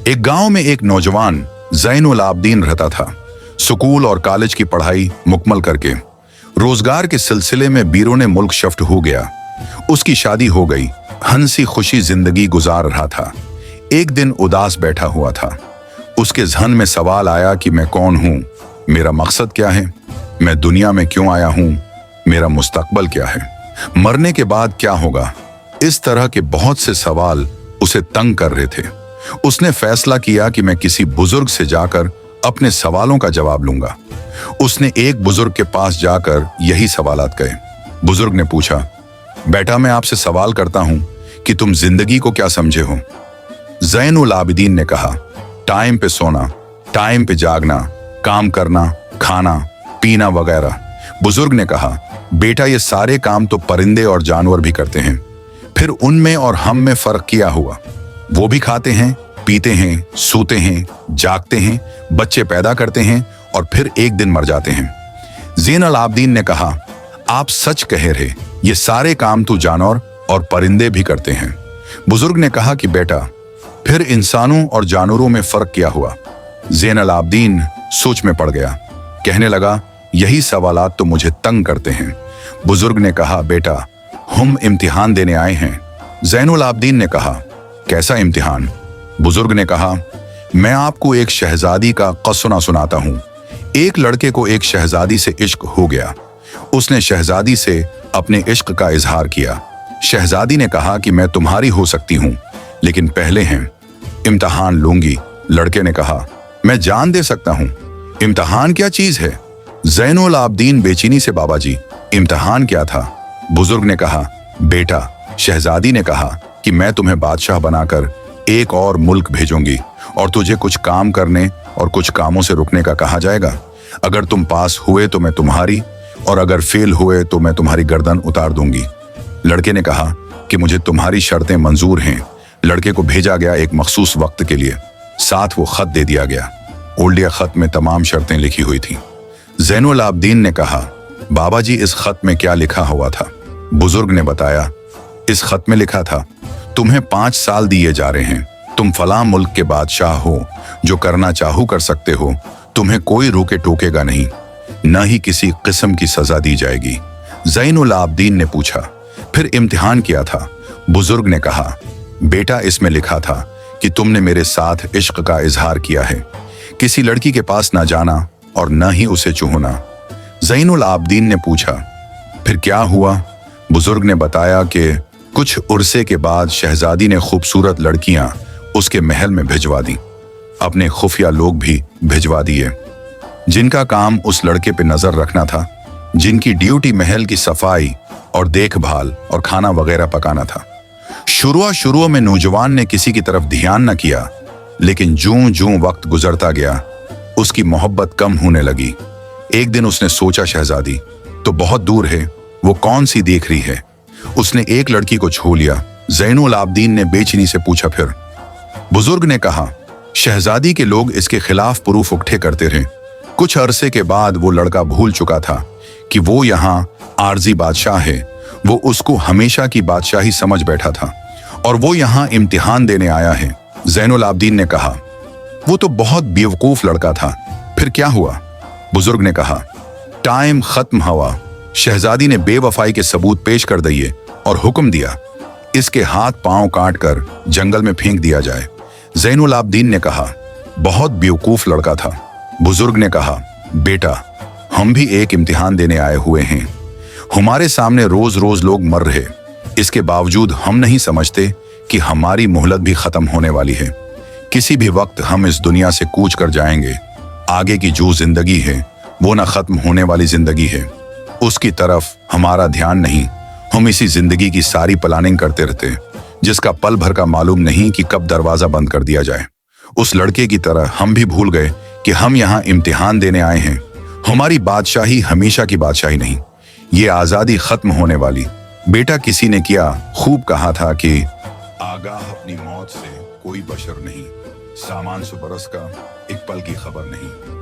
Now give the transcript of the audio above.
एक गांव में एक नौजवान ज़ैनुल आबदीन रहता था। स्कूल और कॉलेज की पढ़ाई मुकम्मल करके रोजगार के सिलसिले में बीरूने मुल्क शिफ्ट हो गया। उसकी शादी हो गई, हंसी खुशी जिंदगी गुजार रहा था। एक दिन उदास बैठा हुआ था। उसके ज़हन में सवाल आया कि मैं कौन हूं, मेरा मकसद क्या है, मैं दुनिया में क्यों आया हूं, मेरा मुस्तकबल क्या है, मरने के बाद क्या होगा। इस तरह के बहुत से सवाल उसे तंग कर रहे थे। उसने फैसला किया कि मैं किसी बुजुर्ग से जाकर अपने सवालों का जवाब लूंगा। उसने एक बुजुर्ग के पास जाकर यही सवालात कहे। बुजुर्ग ने पूछा, बेटा मैं आपसे सवाल करता हूं कि तुम जिंदगी को क्या समझे हो। ज़ैनुल आबिदीन ने कहा, टाइम पे सोना, टाइम पे जागना, काम करना, खाना पीना वगैरह। बुजुर्ग ने कहा, बेटा ये सारे काम तो परिंदे और जानवर भी करते हैं, फिर उनमें और हम में फर्क किया हुआ। वो भी खाते हैं, पीते हैं, सोते हैं, जागते हैं, बच्चे पैदा करते हैं और फिर एक दिन मर जाते हैं। ज़ैनुल आबदीन ने कहा, आप सच कह रहे, ये सारे काम तो जानवर और परिंदे भी करते हैं। बुजुर्ग ने कहा कि बेटा फिर इंसानों और जानवरों में फर्क क्या हुआ। ज़ैनुल आबदीन सोच में पड़ गया, कहने लगा, यही सवालात तो मुझे तंग करते हैं। बुजुर्ग ने कहा, बेटा हम इम्तिहान देने आए हैं। ज़ैनुल आबदीन ने कहा, कैसा इम्तिहान। बुजुर्ग ने कहा, मैं आपको एक शहजादी का क़स्सा सुनाता हूं। एक लड़के को एक शहजादी से इश्क हो गया। उसने शहजादी से अपने इश्क का इजहार किया। शहजादी ने कहा कि मैं तुम्हारी हो सकती हूं, लेकिन पहले हैं इम्तिहान लूंगी। लड़के ने कहा, मैं जान दे सकता हूं, इम्तिहान क्या चीज है। ज़ैनुल आबदीन बेचैनी से, बाबा जी इम्तिहान क्या था। बुजुर्ग ने कहा, बेटा शहजादी ने कहा कि मैं तुम्हें बादशाह बनाकर एक और मुल्क भेजूंगी और तुझे कुछ काम करने और कुछ कामों से रुकने का कहा जाएगा। अगर तुम पास हुए तो मैं तुम्हारी, और अगर फेल हुए तो मैं तुम्हारी गर्दन उतार दूंगी। लड़के ने कहा कि मुझे तुम्हारी शर्तें मंजूर हैं। लड़के को भेजा गया एक मखसूस वक्त के लिए, साथ वो खत दे दिया गया। ओल्डिया खत में तमाम शर्तें लिखी हुई थी। ज़ैनुल आबदीन ने कहा, बाबा जी इस खत में क्या लिखा हुआ था। बुजुर्ग ने बताया, इस खत में लिखा था, तुम्हें 5 साल दिए जा रहे हैं, तुम फलां मुल्क के बादशाह हो, जो करना चाहो कर सकते हो, तुम्हें कोई रोके टोकेगा नहीं, न ही किसी किस्म की सजा दी जाएगी। ज़ैनुल आबदीन ने पूछा, फिर इम्तिहान किया था। बुजुर्ग ने कहा, बेटा इसमें लिखा था कि तुमने मेरे साथ इश्क का इजहार किया है, किसी लड़की के पास ना जाना और न ही उसे चूहना। ज़ैनुल आबदीन ने पूछा, फिर क्या हुआ। बुजुर्ग ने बताया कि कुछ उर्से के बाद शहजादी ने खूबसूरत लड़कियां उसके महल में भिजवा दी। अपने खुफिया लोग भी भिजवा दिए, जिनका काम उस लड़के पे नजर रखना था, जिनकी ड्यूटी महल की सफाई और देखभाल और खाना वगैरह पकाना था। शुरू में नौजवान ने किसी की तरफ ध्यान न किया, लेकिन जूं जूं वक्त गुजरता गया उसकी मोहब्बत कम होने लगी। एक दिन उसने सोचा, शहजादी तो बहुत दूर है, वो कौन सी देख रही है। उसने एक लड़की को छू लिया। ज़ैनुल आबदीन ने बेचैनी से पूछा, फिर। बुजुर्ग ने कहा, शहजादी के लोग इसके खिलाफ प्रूफ इकट्ठे करते रहे। कुछ अरसे के बाद वो लड़का भूल चुका था कि वो यहाँ आर्जी बादशाह है। वो उसको हमेशा की बादशाही समझ बैठा था और वो यहाँ इम्तिहान देने आया है। ज़ैनुल आबदीन ने कहा, वो तो बहुत बेवकूफ लड़का था, फिर क्या हुआ। बुजुर्ग ने कहा, टाइम खत्म हुआ। शहजादी ने बेवफाई के सबूत पेश कर दिए और हुक्म दिया, इसके हाथ पांव काट कर जंगल में फेंक दिया जाए। ज़ैनुल आबदीन ने कहा, बहुत बेवकूफ लड़का था। बुजुर्ग ने कहा, बेटा हम भी एक इम्तिहान देने आए हुए हैं, हमारे सामने रोज रोज लोग मर रहे, इसके बावजूद हम नहीं समझते कि हमारी मोहलत भी खत्म होने वाली है। किसी भी वक्त हम इस दुनिया से कूच कर जाएंगे। आगे की जो जिंदगी है वो ना खत्म होने वाली जिंदगी है, उसकी तरफ हमारा ध्यान नहीं। हम इसी जिंदगी की सारी प्लानिंग करते रहते, जिसका पल भर का मालूम नहीं कि कब दरवाजा बंद कर दिया जाए। उस लड़के की तरह हम भी भूल गए कि हम यहाँ इम्तिहान देने आए हैं। हमारी बादशाही हमेशा की बादशाही नहीं, ये आजादी खत्म होने वाली। बेटा किसी ने क्या खूब कहा था कि आगाह अपनी मौत से कोई बशर नहीं, सामान से बरस का एक पल की खबर नहीं।